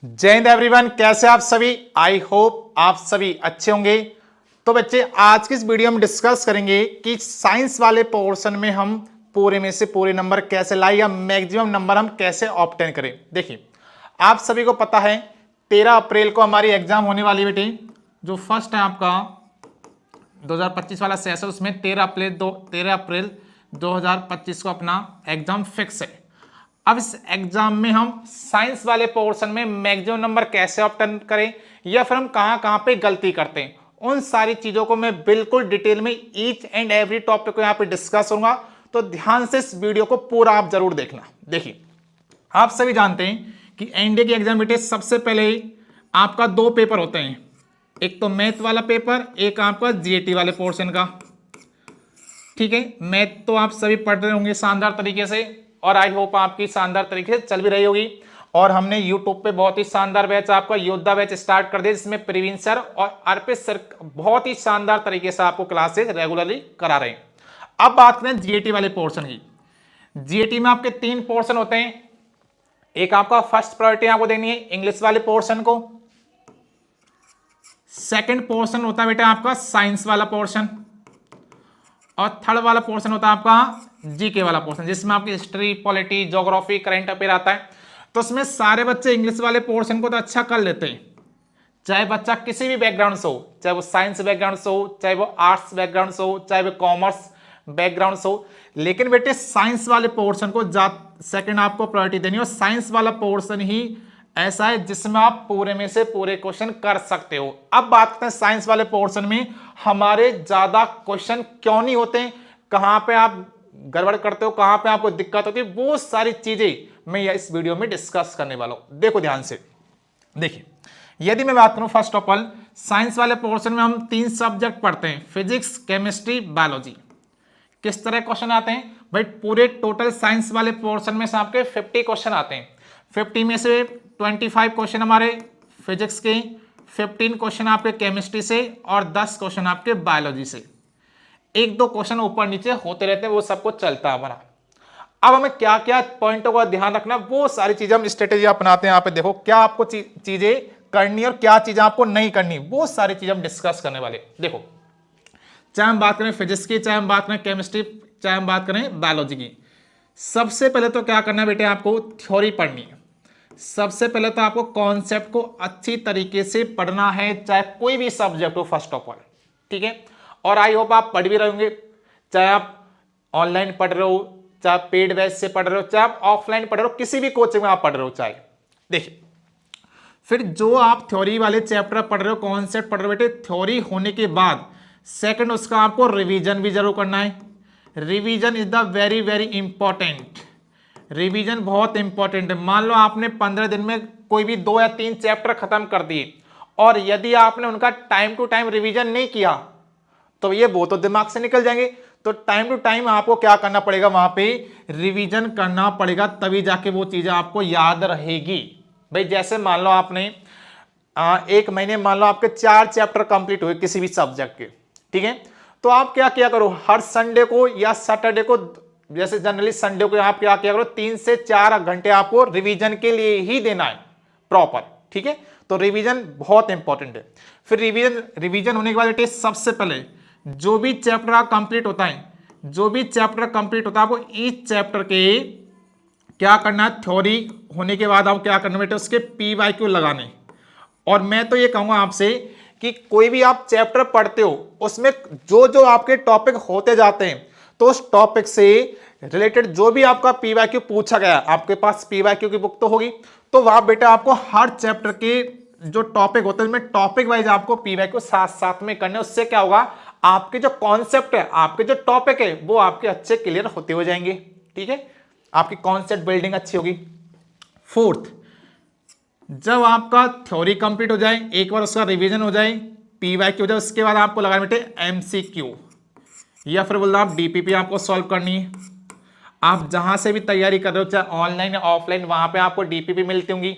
जय हिंद एवरीवन, कैसे आप सभी। आई होप आप सभी अच्छे होंगे। तो बच्चे, आज की इस वीडियो में डिस्कस करेंगे कि साइंस वाले पोर्शन में हम पूरे में से पूरे नंबर कैसे लाए या मैक्सिमम नंबर हम कैसे ऑब्टेन करें। देखिए, आप सभी को पता है 13 अप्रैल को हमारी एग्जाम होने वाली बेटी। जो फर्स्ट है आपका 2025 वाला सेशन, उसमें 13 अप्रैल 2025 को अपना एग्जाम फिक्स है। अब इस एग्जाम में हम साइंस वाले पोर्शन में मैक्सिमम नंबर कैसे ऑब्टेन करें या फिर हम कहां कहां पे गलती करते हैं, उन सारी चीजों को मैं बिल्कुल डिटेल में ईच एंड एवरी टॉपिक को यहां पे डिस्कस करूंगा। तो ध्यान से इस वीडियो को पूरा आप जरूर देखना। देखिए, आप सभी जानते हैं कि एनडीए की एग्जाम बेटे सबसे पहले आपका दो पेपर होते हैं, एक तो मैथ वाला पेपर, एक आपका जीएटी वाले पोर्शन का। ठीक है, मैथ तो आप सभी पढ़ रहे होंगे शानदार तरीके से, और आई होप आपकी शानदार तरीके से चल भी रही होगी। और हमने यूट्यूब पे बहुत ही शानदार बैच आपका योद्धा बैच स्टार्ट कर दिया, जिसमें प्रवीण सर और अर्पित सर बहुत ही शानदार तरीके से आपको क्लासेस रेगुलरली करा रहे हैं। अब बात करें जीएटी वाले पोर्शन की। जीएटी में आपके 3 पोर्शन होते हैं। एक आपका फर्स्ट प्रायोरिटी आपको देनी है इंग्लिश वाले पोर्शन को। सेकंड पोर्शन होता है बेटा आपका साइंस वाला पोर्शन, और थर्ड वाला पोर्शन होता है आपका जीके वाला पोर्शन, जिसमें आपकी history, polity, geography, current affair आता है। तो उसमें सारे बच्चे इंग्लिश वाले पोर्शन को तो अच्छा कर लेते हैं, चाहे बच्चा किसी भी बैकग्राउंड से हो, चाहे वो साइंस बैकग्राउंड से हो, चाहे वो आर्ट्स बैकग्राउंड से हो, चाहे वो कॉमर्स बैकग्राउंड से हो। लेकिन बेटे साइंस वाले पोर्शन को सेकंड आपको प्रायोरिटी देनी है, और साइंस वाला पोर्शन ही ऐसा है जिसमें आप पूरे में से पूरे क्वेश्चन कर सकते हो। अब बात करते हैं साइंस वाले पोर्शन में हमारे ज्यादा क्वेश्चन क्यों नहीं होते, कहां पे आप गड़बड़ करते हो, कहां पे आपको दिक्कत होती है, वो सारी चीजें मैं इस वीडियो में डिस्कस करने वाला हूं। देखो ध्यान से। देखिए, यदि मैं बात करूं फर्स्ट ऑफ ऑल, साइंस वाले पोर्शन में हम 3 सब्जेक्ट पढ़ते हैं, फिजिक्स, केमिस्ट्री, बायोलॉजी। किस तरह क्वेश्चन आते हैं भाई, पूरे टोटल साइंस वाले पोर्शन में से आपके 50 क्वेश्चन आते हैं। 50 में से 25 क्वेश्चन हमारे फिजिक्स के, 15 क्वेश्चन आपके केमिस्ट्री से, और 10 क्वेश्चन आपके बायोलॉजी से। एक दो क्वेश्चन ऊपर नीचे होते रहते हैं, वो सबको चलता है हमारा। अब हमें क्या क्या पॉइंटों का ध्यान रखना, वो सारी चीजें हम स्ट्रेटेजी अपनाते हैं। यहाँ पे देखो क्या आपको चीजें करनी और क्या चीजें आपको नहीं करनी, वो सारी चीजें हम डिस्कस करने वाले। देखो, चाहे हम बात करें फिजिक्स की, चाहे हम बात करें केमिस्ट्री, चाहे हम बात करें बायोलॉजी की, सबसे पहले तो क्या करना है बेटे, आपको थ्योरी पढ़नी है। सबसे पहले तो आपको कॉन्सेप्ट को अच्छी तरीके से पढ़ना है, चाहे कोई भी सब्जेक्ट हो, फर्स्ट ऑफ ऑल। ठीक है, और आई होप आप पढ़ भी रहे होंगे, चाहे आप ऑनलाइन पढ़ रहे हो, चाहे पेड बैच से पढ़ रहे हो, चाहे आप ऑफलाइन पढ़ रहे हो, किसी भी कोचिंग में आप पढ़ रहे हो। चाहे देखिए, फिर जो आप थ्योरी वाले चैप्टर पढ़ रहे हो, कॉन्सेप्ट पढ़ रहे हो बेटे, थ्योरी होने के बाद सेकंड उसका आपको रिवीजन भी जरूर करना है। Revision is the very very important. Revision बहुत इंपॉर्टेंट है। मान लो आपने 15 दिन में कोई भी 2 या 3 चैप्टर खत्म कर दिए, और यदि आपने उनका टाइम टू टाइम रिवीजन नहीं किया तो ये वो तो दिमाग से निकल जाएंगे। तो टाइम टू टाइम आपको क्या करना पड़ेगा, वहां पे रिवीजन करना पड़ेगा, तभी जाके वो चीजें आपको याद रहेगी। भाई जैसे मान लो आपने एक महीने मान लो आपके 4 चैप्टर कंप्लीट हुए किसी भी सब्जेक्ट के। ठीक है, तो आप क्या किया करो, हर संडे को या सैटरडे को, जैसे जनरली संडे को आप क्या किया करो, 3 से 4 घंटे आपको रिवीजन के लिए ही देना है प्रॉपर। ठीक है, तो रिवीजन बहुत इंपॉर्टेंट है। फिर रिवीजन होने के बाद बेटे सबसे पहले जो भी चैप्टर कंप्लीट होता है, जो भी चैप्टर कंप्लीट होता है, आपको ईच चैप्टर के क्या करना है, थ्योरी होने के बाद आप क्या करना बेटे, उसके PYQ लगाने। और मैं तो ये कहूंगा आपसे कि कोई भी आप चैप्टर पढ़ते हो, उसमें जो जो आपके टॉपिक होते जाते हैं, तो उस टॉपिक से रिलेटेड जो भी आपका PYQ पूछा गया, आपके पास PYQ की बुक तो होगी, तो वहां बेटा आपको हर चैप्टर के जो टॉपिक होते हैं, उसमें टॉपिक वाइज आपको PYQ साथ साथ में करने। उससे क्या होगा, आपके जो कॉन्सेप्ट है, आपके जो टॉपिक है, वो आपके अच्छे क्लियर होते हो जाएंगे। ठीक है, आपकी कॉन्सेप्ट बिल्डिंग अच्छी होगी। फोर्थ, जब आपका थ्योरी कंप्लीट हो जाए, एक बार उसका रिवीजन हो जाए, PYQ हो जाए, उसके बाद आपको लगाना बेटे MCQ, या फिर बोलना आप DPP आपको सॉल्व करनी है। आप जहां से भी तैयारी कर रहे हो, चाहे ऑनलाइन या ऑफलाइन, वहां पे आपको DPP मिलती होंगी।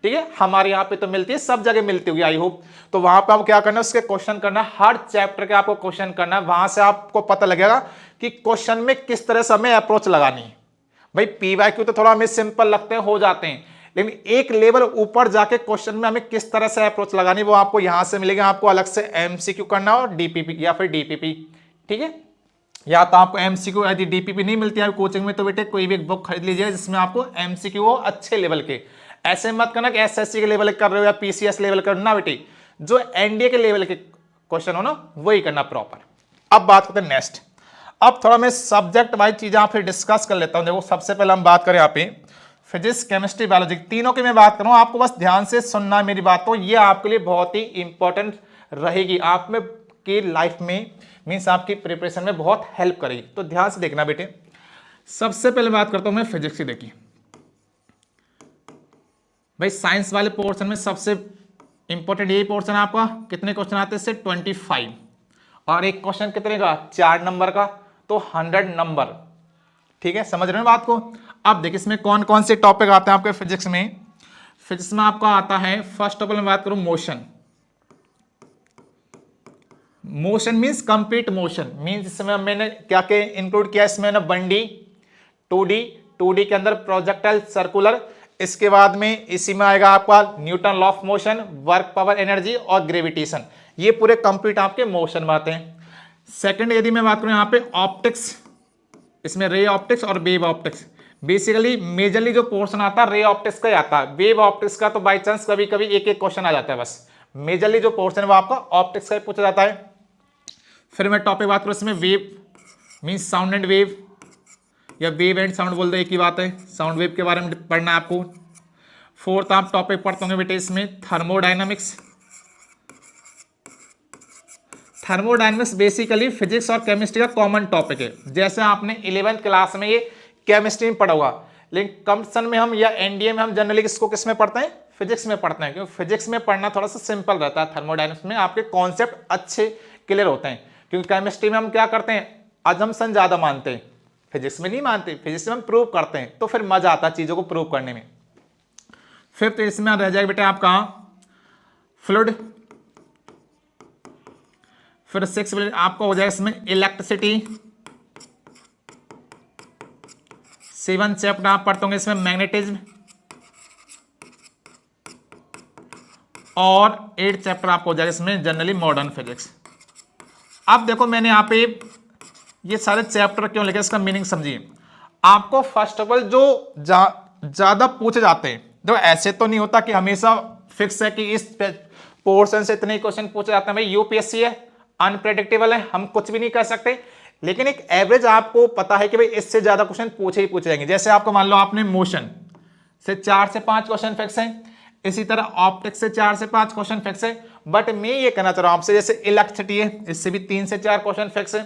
ठीक है, हमारे यहाँ पे तो मिलती है, सब जगह मिलती होगी आई होप। तो वहां पे आपको क्या करना है, उसके क्वेश्चन करना, हर चैप्टर के आपको क्वेश्चन करना है। वहां से आपको पता लगेगा कि क्वेश्चन में किस तरह से हमें अप्रोच लगानी है। भाई PYQ तो थोड़ा हमें सिंपल लगते हैं, हो जाते हैं, लेकिन एक लेवल ऊपर जाके क्वेश्चन में हमें किस तरह से अप्रोच लगानी वो आपको यहां से मिलेगा। आपको अलग से एमसीक्यू करना और डीपीपी या फिर डीपीपी, ठीक है। या तो आपको एमसीक्यू यदि डीपीपी नहीं मिलती है कोचिंग में तो बेटे कोई भी एक बुक खरीद लीजिए जिसमें आपको एमसीक्यू हो अच्छे लेवल के। ऐसे मत करना कि एसएससी के लेवल कर रहे हो या पीसीएस लेवल करना बेटे, जो एनडीए के लेवल के क्वेश्चन हो ना वही करना प्रॉपर। अब बात करते हैं नेक्स्ट। अब थोड़ा मैं सब्जेक्ट वाइज चीजें आप फिर डिस्कस कर लेता हूं। देखो सबसे पहले हम बात करें यहाँ पे फिजिक्स केमिस्ट्री बायोलॉजी तीनों की मैं बात करूं, आपको बस ध्यान से सुनना है मेरी बात को, ये आपके लिए बहुत ही इंपॉर्टेंट रहेगी, आप में की लाइफ में मीन्स आपकी प्रिपरेशन में बहुत हेल्प करेगी। तो ध्यान से देखना बेटे। सबसे पहले बात करता हूं मैं फिजिक्स की। देखिए भाई साइंस वाले पोर्शन में सबसे इंपॉर्टेंट यही पोर्शन है आपका। कितने क्वेश्चन आते हैं इससे 25, और एक क्वेश्चन कितने का 4 नंबर का, तो 100 नंबर, ठीक है। समझ रहे हैं बात को। अब देखिए इसमें कौन कौन से टॉपिक आते हैं आपके फिजिक्स में। फिजिक्स में आपका आता है फर्स्ट ऑफ ऑल मैं बात करूं motion. Motion means complete motion, means इसमें मैंने क्या क्या इंक्लूड किया इसमें ना 1D 2D के अंदर प्रोजेक्टाइल सर्कुलर, इसके बाद में इसी में आएगा आपका Newton law of motion, work power energy और ग्रेविटेशन, ये पूरे कंप्लीट आपके मोशन में आते हैं। सेकंड यदि मैं बात करूं यहाँ पे ऑप्टिक्स, इसमें रे ऑप्टिक्स और वेव ऑप्टिक्स, बेसिकली मेजरली जो पोर्शन आता है रे ऑप्टिक्स का ही आता है। वेव ऑप्टिक्स का तो बाई चांस कभी कभी एक एक क्वेश्चन आ जाता है, बस मेजरली जो पोर्शन है वो आपका ऑप्टिक्स का ही पूछा जाता है। फिर मैं टॉपिक बात करूं इसमें wave means sound and wave, या वेव एंड साउंड बोल दो एक ही बात है, साउंड वेव के बारे में पढ़ना है आपको। फोर्थ आप टॉपिक पढ़ते होंगे बेटे इसमें थर्मोडायनामिक्स। थर्मोडायनामिक्स बेसिकली फिजिक्स और केमिस्ट्री का कॉमन टॉपिक है, जैसे आपने 11th क्लास में ये केमिस्ट्री में पढ़ा होगा, लेकिन कंपटीशन में हम या एनडीए में हम जनरली इसको किस में पढ़ते हैं, फिजिक्स में पढ़ते हैं, क्योंकि फिजिक्स में पढ़ना थोड़ा सा सिंपल रहता है। थर्मोडायनामिक्स में आपके कॉन्सेप्ट अच्छे क्लियर होते हैं, क्योंकि केमिस्ट्री में हम क्या करते हैं अजम्पशन ज्यादा मानते हैं, फिजिक्स में नहीं मानते, फिजिक्स में हम प्रूव करते हैं, तो फिर मजा आता है चीजों को प्रूव करने में। फिफ्थ इसमें रह जाएगा बेटा आपका फ्लूइड। फिर 6 आपका हो जाएगा इसमें इलेक्ट्रिसिटी। 7 चैप्टर आप पढ़ते होंगे इसमें मैग्नेटिज्म, और 8 चैप्टर आपको हो जाएगा इसमें जनरली मॉडर्न फिजिक्स। अब देखो मैंने यहाँ पे ये सारे चैप्टर क्यों लिखे इसका मीनिंग समझिए। आपको फर्स्ट ऑफ ऑल जो ज्यादा पूछे जाते हैं, देखो ऐसे तो नहीं होता कि हमेशा फिक्स है कि इस पोर्शन से इतने क्वेश्चन पूछे जाते हैं, भाई यूपीएससी है अनप्रेडिक्टेबल है, हम कुछ भी नहीं कर सकते, लेकिन एक एवरेज आपको पता है कि भाई इससे ज्यादा क्वेश्चन पूछे ही पूछे जाएंगे। जैसे आपको मान लो आपने मोशन से 4 से 5 क्वेश्चन फिक्स है, इसी तरह ऑप्टिक्स से 4 से 5 क्वेश्चन फिक्स है, बट मैं ये कहना चाह रहा हूं आपसे जैसे इलेक्ट्रिसिटी है इससे भी 3 से 4 क्वेश्चन फिक्स है,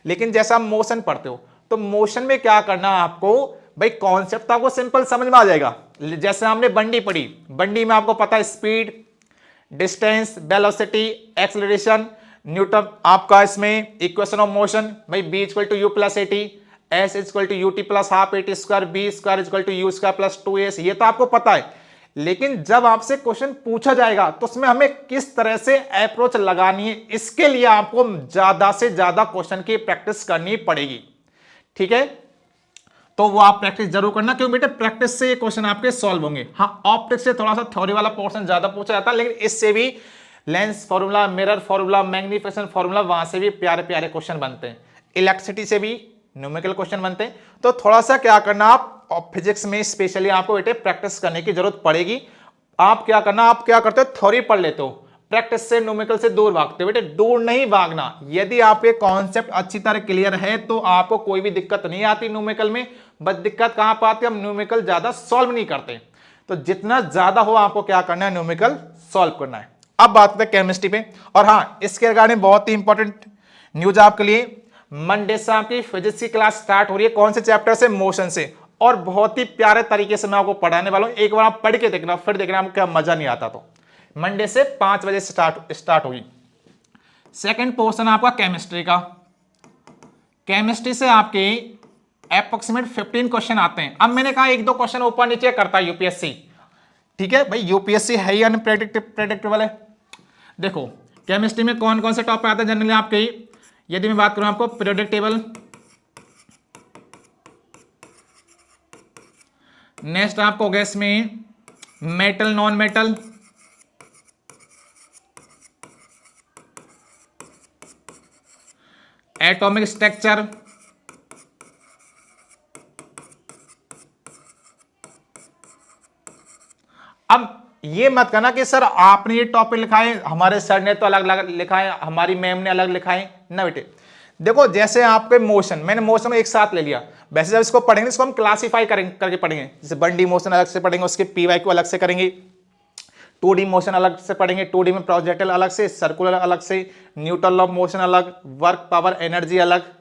लेकिन जैसा आप मोशन पढ़ते हो तो मोशन में क्या करना है आपको, भाई कॉन्सेप्ट तो आपको सिंपल समझ में आ जाएगा। जैसे हमने बंडी पढ़ी, बंडी में आपको पता है speed, distance, velocity, acceleration, Newton आपका इसमें इक्वेशन ऑफ मोशन, भाई B equal to u plus at, s equal to ut plus half at square, B square equal to u square plus 2s, ये तो आपको पता है। लेकिन जब आपसे क्वेश्चन पूछा जाएगा तो उसमें हमें किस तरह से अप्रोच लगानी है, इसके लिए आपको ज्यादा से ज्यादा क्वेश्चन की प्रैक्टिस करनी पड़ेगी, ठीक है। तो वो आप प्रैक्टिस जरूर करना, क्योंकि बेटे प्रैक्टिस से ये क्वेश्चन आपके सॉल्व होंगे। हाँ ऑप्टिक्स से थोड़ा सा थ्योरी वाला पोर्शन ज्यादा पूछा जाता है, लेकिन इससे भी lens formula, mirror formula, magnification formula, वहां से भी प्यारे प्यारे क्वेश्चन बनते हैं। इलेक्ट्रिसिटी से भी न्यूमेरिकल क्वेश्चन बनते हैं। तो थोड़ा सा क्या करना, आप फिजिक्स में स्पेशली आपको बेटे प्रैक्टिस करने की जरूरत पड़ेगी। आप क्या करना, आप क्या करते हो थ्योरी पढ़ लेते हो, प्रैक्टिस से न्यूमेरिकल से दूर भागते हो। बेटे दूर नहीं भागना, यदि आपके कॉन्सेप्ट अच्छी तरह क्लियर है तो आपको कोई भी दिक्कत नहीं आती न्यूमेरिकल में। बस दिक्कत कहां पर आती है, हम न्यूमेरिकल ज्यादा सॉल्व नहीं करते। तो जितना ज्यादा हो आपको क्या करना है, न्यूमेरिकल सॉल्व करना है। अब बात करते हैं केमिस्ट्री पे, और हाँ इसके रिगार्डिंग बहुत ही इंपॉर्टेंट न्यूज आपके लिए, मंडे से आपकी फिजिक्स की क्लास स्टार्ट हो रही है। कौन से चैप्टर से, मोशन से, और बहुत ही प्यारे तरीके से मैं आपको पढ़ाने वाला हूं। एक बार आप पढ़ के देखना, फिर देखना आपको क्या मजा नहीं आता। तो मंडे से 5 बजे स्टार्ट होगी। सेकंड पोर्शन आपका केमिस्ट्री का। केमिस्ट्री से आपके अप्रोक्सीमेट 15 क्वेश्चन आते हैं। अब मैंने कहा 1-2 क्वेश्चन ऊपर नीचे करता है यूपीएससी, ठीक है भाई, यूपीएससी है ही अनप्रेडिक्टेबल है। देखो केमिस्ट्री में कौन कौन से टॉपिक आते हैं जनरली आपके, यदि मैं बात करूं आपको पीरियोडिक टेबल, नेक्स्ट आपको हो गया इसमें metal non metal, atomic structure, अब ये मत करना कि सर आपने ये टॉपिक लिखा है, हमारे सर ने तो अलग अलग लिखा है, हमारी मैम ने अलग लिखा है ना बेटे। देखो जैसे आपके मोशन, मैंने मोशन एक साथ ले लिया, वैसे जब इसको पढ़ेंगे इसको हम क्लासिफाई करेंगे करके पढ़ेंगे, जैसे 1D मोशन अलग से पढ़ेंगे, उसके पीवाई को अलग से करेंगे, 2D मोशन अलग से पढ़ेंगे, 2D में प्रोजेक्टाइल अलग से, सर्कुलर अलग से, न्यूटन लॉ ऑफ मोशन अलग, वर्क पावर एनर्जी अलग,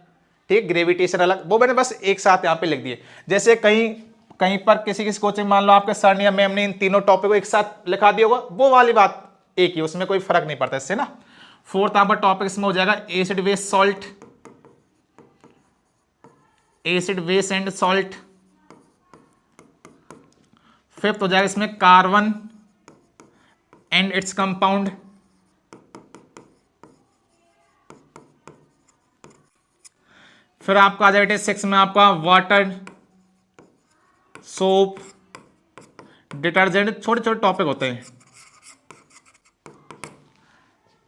ठीक, ग्रेविटेशन अलग, वो मैंने बस एक साथ यहाँ पे लिख दिए। जैसे कहीं कहीं पर किसी कोचिंग मान लो आपके सर ने या मैम ने इन तीनों टॉपिक को एक साथ लिखा दिया होगा, वो वाली बात एक ही, उसमें कोई फर्क नहीं पड़ता इससे ना। फोर्थ यहाँ पर टॉपिक इसमें हो जाएगा acid base salt, acid base and salt. Fifth हो जाएगा इसमें कार्बन एंड इट्स कंपाउंड। फिर आपका आ जाएगा सिक्स में आपका वाटर, सोप, डिटर्जेंट, छोटे छोटे टॉपिक होते हैं,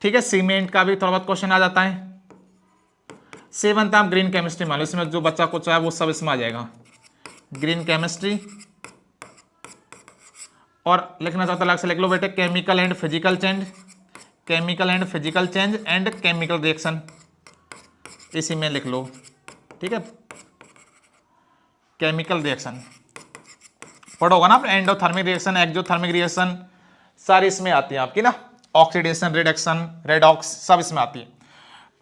ठीक है। सीमेंट का भी थोड़ा बहुत क्वेश्चन आ जाता है। सेवंथ आप ग्रीन केमिस्ट्री मान लो, इसमें जो बच्चा कुछ है वो सब इसमें आ जाएगा, ग्रीन केमिस्ट्री। और लिखना चाहता अलग से लिख लो बेटे, chemical and physical change, chemical and physical change and chemical reaction, इसी में लिख लो, ठीक है। केमिकल रिएक्शन पढ़ोगा ना आप, एंडोथर्मिक रिएक्शन, एक्सोथर्मिक रिएक्शन, सारी इसमें आती है आपकी ना, ऑक्सीडेशन, रिडक्शन, रेडॉक्स, सब इसमें आती है।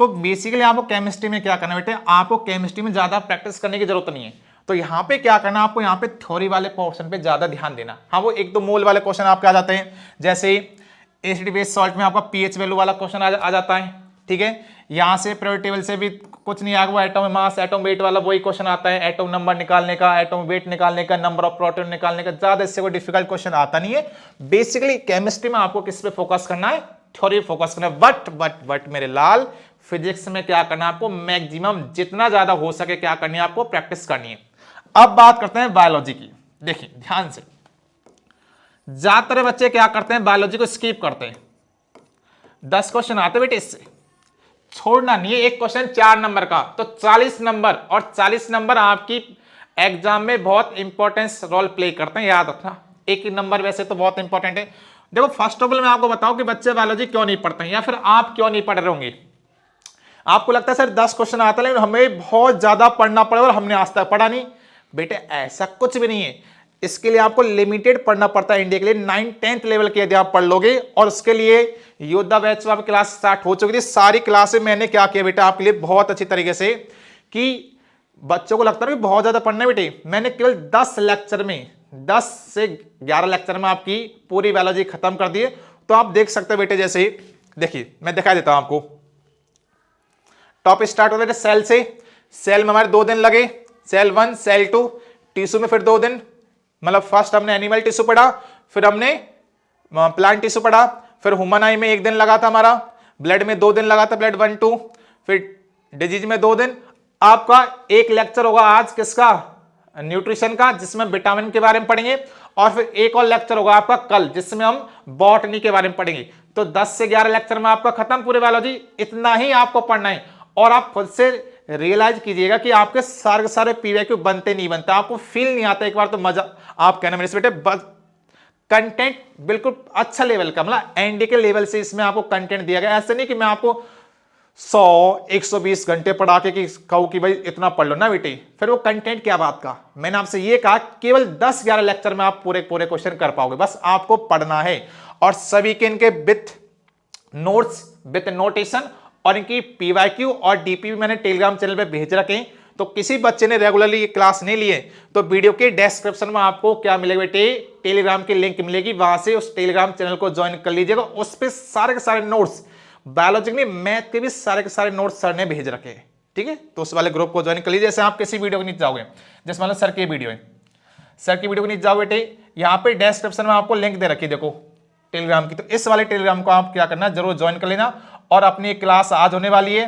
तो बेसिकली आपको केमिस्ट्री में क्या करना बेटे, आपको केमिस्ट्री में ज्यादा प्रैक्टिस करने की जरूरत नहीं है। तो यहाँ पे क्या करना, आपको यहाँ पे थ्योरी वाले पोर्शन पे ज्यादा ध्यान देना। हाँ वो एक दो मोल वाले क्वेश्चन आपके आ जाते हैं, जैसे एसिड बेस सॉल्ट में आपका पीएच वैल्यू वाला क्वेश्चन आ जाता है, ठीक है। यहाँ से पीरियोडिक टेबल से भी कुछ नहीं आएगा, वो एटॉम मास, एटॉम वेट वाला वही क्वेश्चन आता है, एटॉम नंबर निकालने का, एटॉम वेट निकालने का, नंबर ऑफ प्रोटॉन निकालने का, ज्यादा इससे कोई डिफिकल्ट क्वेश्चन आता नहीं है। बेसिकली केमिस्ट्री में आपको किस पे फोकस करना है, थ्योरी फोकस करना है। बट मेरे लाल, फिजिक्स में क्या करना है आपको, मैक्सिमम जितना ज्यादा हो सके क्या करनी है आपको, प्रैक्टिस करनी है। अब बात करते हैं बायोलॉजी की। देखिए ध्यान से, ज्यादातर बच्चे क्या करते हैं, बायोलॉजी को स्किप करते हैं। 10 क्वेश्चन आते बेटे, इससे छोड़ना नहीं है। एक क्वेश्चन 4 नंबर का तो 40 नंबर, और 40 नंबर आपकी एग्जाम में बहुत इंपॉर्टेंस रोल प्ले करते हैं, याद रखना। एक ही नंबर वैसे तो बहुत इंपॉर्टेंट है। देखो फर्स्ट ऑफ ऑल मैं आपको बताऊं कि बच्चे बायोलॉजी क्यों नहीं पढ़ते हैं, या फिर आप क्यों नहीं पढ़ रहे होंगे। आपको लगता है सर 10 क्वेश्चन आता है लेकिन हमें बहुत ज्यादा पढ़ना पड़ेगा और हमने आज तक पढ़ा नहीं। बेटे ऐसा कुछ भी नहीं है, इसके लिए आपको लिमिटेड पढ़ना पड़ता है। इंडिया के लिए 9th-10th लेवल के यदि आप पढ़ लोगे, और उसके लिए योद्धा बैच वाली क्लास स्टार्ट हो चुकी थी। सारी क्लासें मैंने क्या किया बेटा आपके लिए बहुत अच्छी तरीके से, कि बच्चों को लगता है कि बहुत ज्यादा पढ़ना है बेटे, मैंने केवल 10 लेक्चर में, 10 से 11 लेक्चर में आपकी पूरी बायोलॉजी खत्म कर दी है। तो आप देख सकते हैं बेटे, जैसे देखिए मैं दिखा देता हूं आपको। टॉप स्टार्ट होता है सेल से, सेल में हमारे 2 दिन लगे, सेल 1 सेल 2, टिश्यू में फिर 2 दिन, मतलब फर्स्ट हमने एनिमल टिश्यू पढ़ा, फिर हमने प्लांट टिश्यू पढ़ा, फिर ह्यूमन आई में 1 दिन लगा था हमारा, ब्लड में 2 दिन लगा था, ब्लड 1 2, फिर डिजीज में 2 दिन। आपका एक लेक्चर होगा आज किसका, न्यूट्रिशन का, जिसमें विटामिन के बारे में पढ़ेंगे, और फिर एक और लेक्चर होगा आपका कल, जिसमें हम बॉटनी के बारे में पढ़ेंगे। तो 10 से 11 लेक्चर में आपका खत्म पूरी बायोलॉजी। इतना ही आपको पढ़ना है, और आप खुद से रियलाइज कीजिएगा कि आपके सारे के सारे पीवाईक्यू बनते नहीं बनते, आपको फील नहीं आता। एक बार तो मजा आप कहना मेरे से बेटे, कंटेंट बिल्कुल अच्छा लेवल का, मतलब एनडी के लेवल से इसमें आपको कंटेंट दिया गया। ऐसा नहीं कि मैं आपको 100-120 घंटे पढ़ा के कहूं कि भाई इतना पढ़ लो ना बेटे, फिर वो कंटेंट क्या बात का। मैंने आपसे ये कहा केवल 10-11 लेक्चर में आप पूरे क्वेश्चन कर पाओगे, बस आपको पढ़ना है। और सभी के इनके विथ नोट्स, विथ नोटेशन, और इनकी पीवाईक्यू और डीपी भी मैंने टेलीग्राम चैनल पे भेज रखे हैं। तो किसी बच्चे ने रेगुलरली ये क्लास नहीं लिए तो वीडियो के डिस्क्रिप्शन में आपको क्या मिलेगा बेटे, टेलीग्राम की लिंक मिलेगी, वहां से उस टेलीग्राम चैनल को ज्वाइन कर लीजिएगा। उस पर सारे के सारे नोट्स, बायोलॉजी में मैथ के भी सारे के सारे नोट्स सर ने भेज रखे हैं, ठीक है। तो उस वाले ग्रुप को ज्वाइन कर लीजिए। जैसे आप किसी वीडियो के नीचे जाओगे, जैसे मान लो सर की वीडियो है, सर की वीडियो के नीचे जाओ बेटे, यहाँ पे डिस्क्रिप्शन में आपको लिंक दे रखी है देखो टेलीग्राम की। तो इस वाले टेलीग्राम को आप क्या करना, जरूर ज्वाइन कर लेना। और अपनी क्लास आज होने वाली है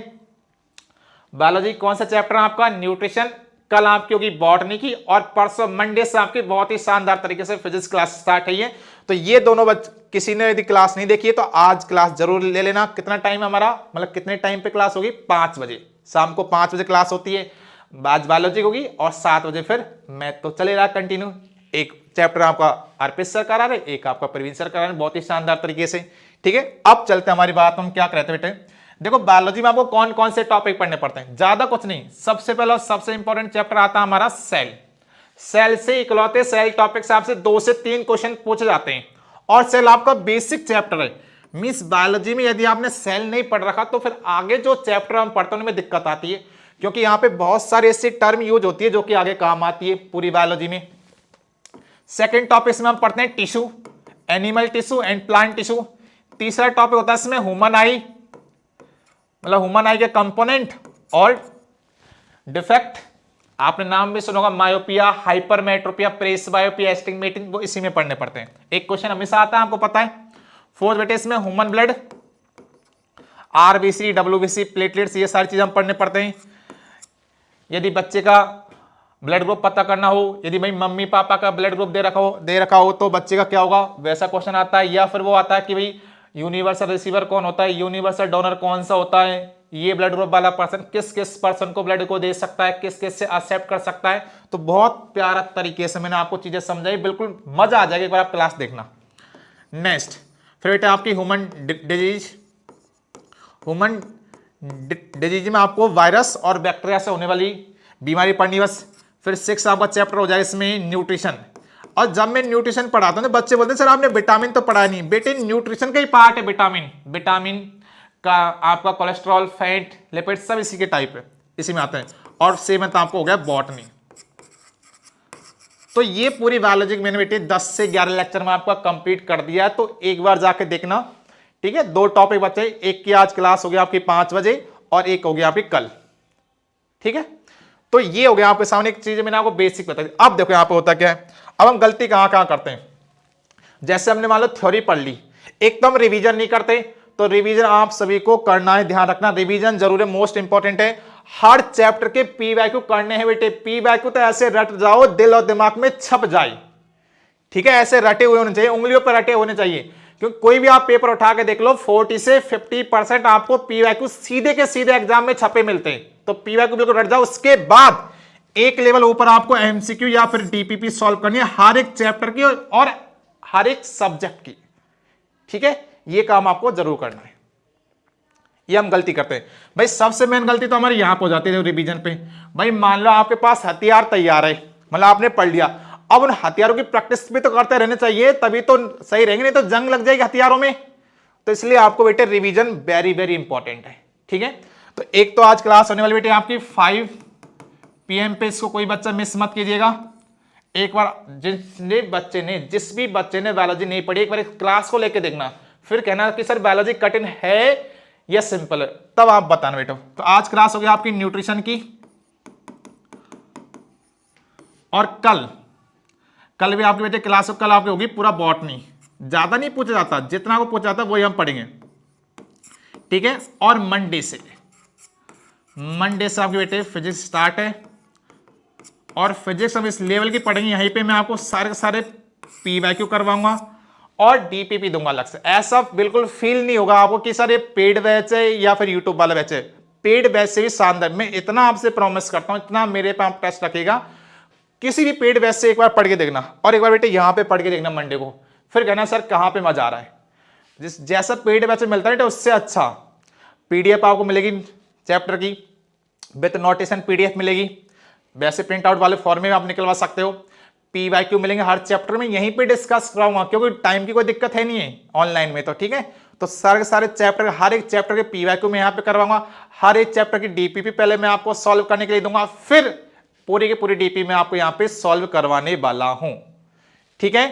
बायोलॉजी, कौन सा चैप्टर है आपका, न्यूट्रिशन कल आपकी होगी बॉटनी की, और परसों मंडे से आपकी बहुत ही शानदार तरीके से फिजिक्स क्लास स्टार्ट है। तो ये दोनों किसी ने यदि क्लास नहीं देखी है तो आज क्लास जरूर ले लेना। कितना टाइम हमारा, मतलब कितने टाइम पे क्लास होगी, 5 बजे, शाम को 5 बजे क्लास होती है। आज बायोलॉजी होगी और 7 बजे फिर मैथ तो चले रहा कंटिन्यू। एक चैप्टर आपका अर्पित सर करा रहे, एक आपका प्रवीण सर करा रहे, बहुत ही शानदार तरीके से। ठीक है, अब चलते हैं हमारी बात, हम क्या करते हैं बेटे। देखो बायोलॉजी में आपको कौन कौन से टॉपिक पढ़ने पड़ते हैं, ज्यादा कुछ नहीं। सबसे पहला सबसे इंपॉर्टेंट चैप्टर आता है हमारा सेल। सेल से इकलौते सेल टॉपिक से आपसे 2 से 3 क्वेश्चन पूछे जाते हैं, और सेल आपका बेसिक चैप्टर है। मींस बायोलॉजी में यदि आपने सेल नहीं पढ़ रखा तो फिर आगे जो चैप्टर हम पढ़ते हैं उनमें दिक्कत आती है, क्योंकि यहां पे बहुत सारी ऐसी टर्म यूज होती है जो कि आगे काम आती है पूरी बायोलॉजी में। सेकेंड टॉपिक में हम पढ़ते हैं tissue, animal tissue and plant tissue. तीसरा टॉपिक होता है इसमें ह्यूमन आई, मतलब ह्यूमन आई के कंपोनेंट और डिफेक्ट। आपने नाम भी सुना होगा, मायोपिया, हाइपरमेट्रोपिया, प्रेसबायोपिया, एस्टिग्मेटिज्म, वो इसी में पढ़ने पड़ते हैं। एक क्वेश्चन हमेशा आता है, आपको पता है। फोर्थ बेटे इसमें human blood, RBC, WBC, platelets, ये सारी चीजें हम पढ़ने पड़ते हैं। यदि बच्चे का ब्लड ग्रुप पता करना हो, यदि भाई मम्मी पापा का ब्लड ग्रुप दे रखा हो तो बच्चे का क्या होगा, वैसा क्वेश्चन आता है। या फिर वो आता है कि भाई यूनिवर्सल रिसीवर कौन होता है, यूनिवर्सल डोनर कौन सा होता है, ये ब्लड ग्रुप वाला पर्सन किस किस पर्सन को ब्लड को दे सकता है, किस किस से एक्सेप्ट कर सकता है। तो बहुत प्यारा तरीके से मैंने आपको चीजें समझाई, बिल्कुल मजा आ जाएगा, एक बार आप क्लास देखना। नेक्स्ट फिर बेटा आपकी ह्यूमन डिजीज। ह्यूमन डिजीज में आपको वायरस और बैक्टीरिया से होने वाली बीमारी पढ़नी बस। फिर 6 आपका चैप्टर हो जाएगा इसमें न्यूट्रिशन। और जब मैं न्यूट्रिशन पढ़ाता हूं तो बच्चे बोलते हैं सर आपने विटामिन तो पढ़ा नहीं। बेटे न्यूट्रिशन का ही पार्ट है विटामिन। विटामिन का आपका कोलेस्ट्रॉल, फैट, लिपिड सब इसी के टाइप है, इसी में आते हैं। और 7 आपको हो गया बॉटनी। तो ये पूरी बायोलॉजी मैंने बेटे 10 से 11 लेक्चर में आपका कंप्लीट कर दिया है, तो एक बार जाके देखना। ठीक है, 2 टॉपिक बचे, एक की आज क्लास हो गया आपकी 5 बजे और एक हो गया आपकी कल। ठीक है, तो ये हो गया आपके सामने एक चीज मैंने आपको बेसिक बता दी। अब देखो यहाँ पे होता क्या है, अब हम गलती कहां कहां करते हैं। जैसे हमने मान लो थ्योरी पढ़ ली, एक तो हम रिवीजन नहीं करते, तो रिवीजन आप सभी को करना है, ध्यान रखना रिवीजन जरूर है, मोस्ट इंपॉर्टेंट है। हर चैप्टर के पीवाईक्यू करने हैं बेटे। पीवाईक्यू तो ऐसे रट जाओ दिल और दिमाग में छप जाए। ठीक है, ऐसे रटे हुए होने चाहिए, उंगलियों पर रटे होने चाहिए, क्योंकि कोई भी आप पेपर उठा के देख लो 40 से 50% आपको पीवाईक्यू सीधे के सीधे एग्जाम में छपे मिलते हैं। तो पीवाईक्यू बिल्कुल रट जाओ। उसके बाद एक लेवल ऊपर आपको एमसीक्यू या फिर डीपीपी सॉल्व करनी है हर एक चैप्टर की और हर एक सब्जेक्ट की। ठीक है, ये काम आपको जरूर करना है। ये हम गलती करते हैं भाई, सबसे मेन गलती तो हमारी यहां पर हो जाती है रिवीजन पे। भाई मान लो आपके पास हथियार तैयार है, मतलब आपने पढ़ लिया, अब उन हथियारों की प्रैक्टिस भी तो करते रहने चाहिए, तभी तो सही रहेंगे, नहीं तो जंग लग जाएगी हथियारों में। तो इसलिए आपको बेटे रिवीजन वेरी वेरी इंपॉर्टेंट है। ठीक है, तो एक तो आज क्लास होने वाली बेटे आपकी 5 PM पे, इसको कोई बच्चा मिस मत कीजिएगा। एक बार जिस भी बच्चे ने बायोलॉजी नहीं पढ़ी, एक बार क्लास को लेके देखना, फिर कहना कि सर बायोलॉजी कठिन है या सिंपल है, तब आप बताना बेटा। तो आज क्लास हो गया आपकी न्यूट्रिशन की, और कल भी आपके बेटे क्लास कल आपकी होगी पूरा बॉटनी। ज्यादा नहीं पूछा जाता, जितना को पूछा जाता वही हम पढ़ेंगे। ठीक है, और मंडे से आपके बेटे फिजिक्स स्टार्ट है, और फिजिक्स हम इस लेवल की पढ़ेंगे। यहीं पे मैं आपको सारे पीवाईक्यू करवाऊंगा और डीपीपी दूंगा अलग से। ऐसा बिल्कुल फील नहीं होगा आपको कि सर ये पेड बैच है या फिर यूट्यूब वाला बैच है। पेड बैच से भी शानदार, मैं इतना आपसे प्रॉमिस करता हूं, इतना मेरे पे आप टेस्ट रखेगा, किसी भी पेड बैच से एक बार पढ़ के देखना, और एक बार बेटे यहां पे पढ़ के देखना मंडे को, फिर कहना सर कहां पे मजा आ रहा है। जैसा पेड बैच में मिलता है उससे अच्छा पीडीएफ आपको मिलेगी चैप्टर की, विद नोटेशन पीडीएफ मिलेगी। वैसे प्रिंट आउट वाले फॉर्म में आप निकलवा सकते हो। पीवाईक्यू मिलेंगे हर चैप्टर में, यहीं पे डिस्कस कराऊंगा, क्योंकि टाइम की कोई दिक्कत है नहीं है ऑनलाइन में। तो ठीक है, तो सारे चैप्टर, हर एक चैप्टर के पीवाईक्यू में यहाँ पे करवाऊंगा, हर एक चैप्टर की डीपीपी पहले मैं आपको सॉल्व करने के लिए दूंगा, फिर पूरी की पूरी डीपी में आपको यहाँ पे सॉल्व करवाने वाला हूं। ठीक है,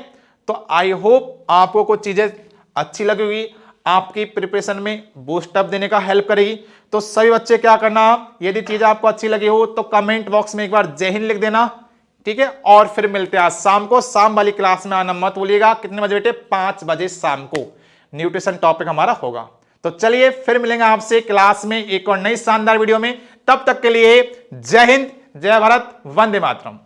तो आई होप आपको कुछ चीजें अच्छी लगेगी, आपकी प्रिपरेशन में बूस्टअप देने का हेल्प करेगी। तो सभी बच्चे क्या करना, यदि चीज आपको अच्छी लगी हो तो कमेंट बॉक्स में एक बार जय हिंद लिख देना। ठीक है, और फिर मिलते हैं आज शाम को। शाम वाली क्लास में आना मत भूलिएगा। कितने बजे बेटे? 5 बजे शाम को न्यूट्रिशन टॉपिक हमारा होगा। तो चलिए फिर मिलेंगे आपसे क्लास में एक और नई शानदार वीडियो में। तब तक के लिए जय हिंद, जय भारत, वंदे मातरम।